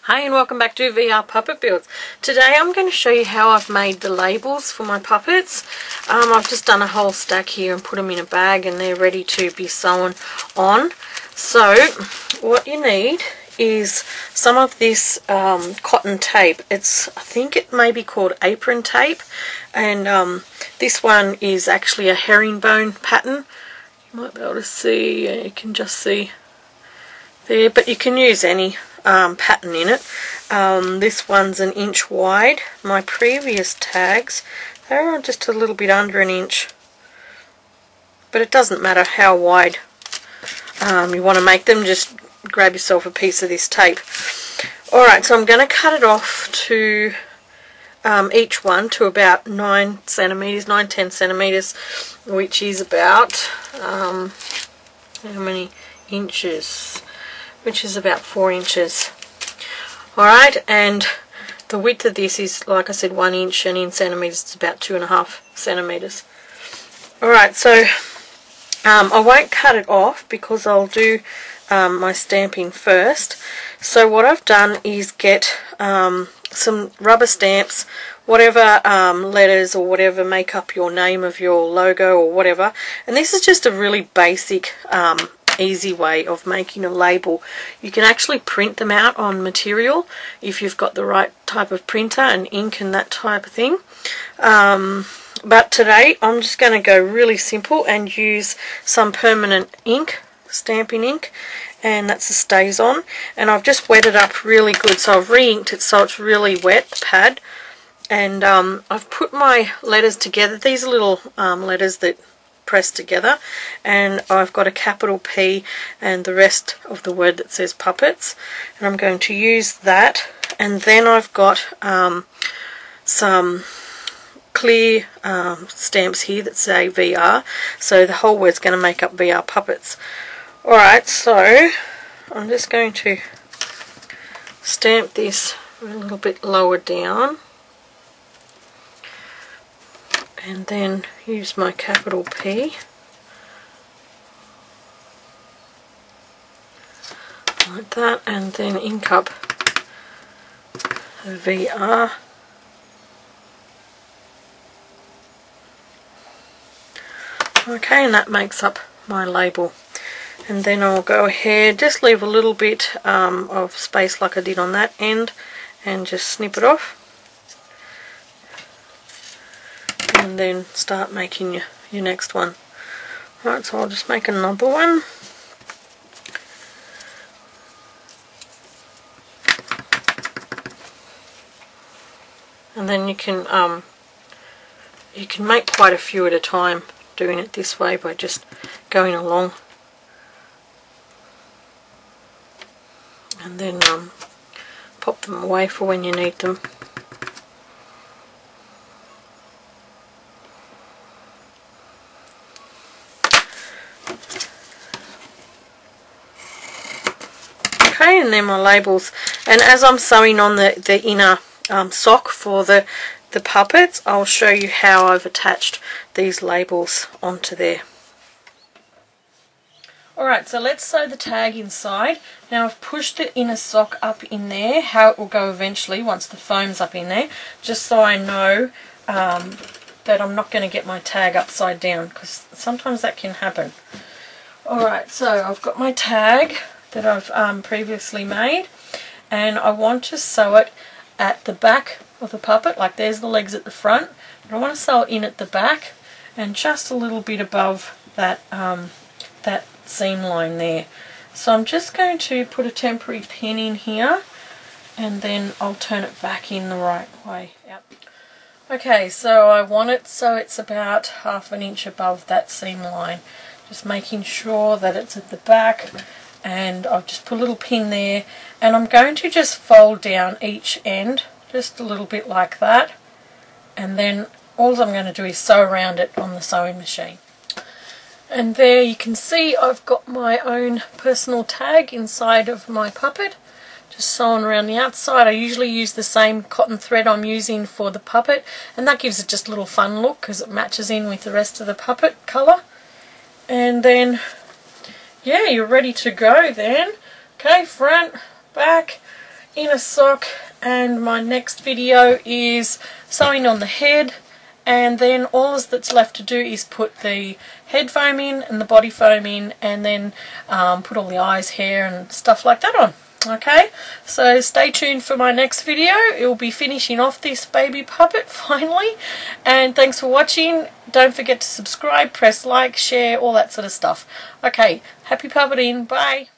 Hi and welcome back to VR Puppet Builds. Today I'm going to show you how I've made the labels for my puppets. I've just done a whole stack here and put them in a bag and they're ready to be sewn on. So what you need is some of this cotton tape. I think it may be called apron tape, and this one is actually a herringbone pattern. You might be able to see, you can just see there, but you can use any pattern in it. This one's an inch wide. My previous tags, they were just a little bit under an inch, but it doesn't matter how wide you want to make them. Just grab yourself a piece of this tape. Alright, so I'm going to cut it off to each one to about 9 centimeters, 9-10 centimeters, which is about how many inches? Which is about 4 inches. Alright, and the width of this is, like I said, 1 inch, and in centimeters it's about 2.5 centimeters. Alright, so I won't cut it off because I'll do my stamping first. So what I've done is get some rubber stamps, whatever letters or whatever make up your name of your logo or whatever, and this is just a really basic easy way of making a label. You can actually print them out on material if you've got the right type of printer and ink and that type of thing. But today I'm just going to go really simple and use some permanent ink, stamping ink, and that's a StazOn, and I've just wet it up really good. So I've re-inked it so it's really wet, the pad, and I've put my letters together. These are little letters that pressed together, and I've got a capital P and the rest of the word that says puppets, and I'm going to use that. And then I've got some clear stamps here that say VR, so the whole word's going to make up VR puppets. Alright, so I'm just going to stamp this a little bit lower down, and then use my capital P like that, and then ink up the VR. Okay, and that makes up my label. And then I'll go ahead, just leave a little bit of space like I did on that end, and just snip it off. And then start making your next one. Right, so I'll just make another one. And then you can make quite a few at a time doing it this way by just going along. And then pop them away for when you need them. Okay, and then my labels, and as I'm sewing on the inner sock for the puppets, I'll show you how I've attached these labels onto there. Alright, so let's sew the tag inside. Now I've pushed the inner sock up in there, how it will go eventually once the foam's up in there, just so I know that I'm not going to get my tag upside down, because sometimes that can happen. Alright, so I've got my tag that I've previously made, and I want to sew it at the back of the puppet. Like, there's the legs at the front, but I want to sew it in at the back and just a little bit above that that seam line there. So I'm just going to put a temporary pin in here, and then I'll turn it back in the right way. Yep. Okay, so I want it so it's about 1/2 inch above that seam line, just making sure that it's at the back. And I've just put a little pin there, and I'm going to just fold down each end just a little bit like that, and then all I'm going to do is sew around it on the sewing machine. And there you can see I've got my own personal tag inside of my puppet, just sewn around the outside. I usually use the same cotton thread I'm using for the puppet, and that gives it just a little fun look because it matches in with the rest of the puppet colour. And then yeah, you're ready to go then. Okay, front, back, inner sock, and my next video is sewing on the head, and then all that's left to do is put the head foam in and the body foam in, and then put all the eyes, hair and stuff like that on. Okay, so stay tuned for my next video. It will be finishing off this baby puppet finally, and thanks for watching. Don't forget to subscribe, press like, share, all that sort of stuff. Okay, happy puppeting, bye.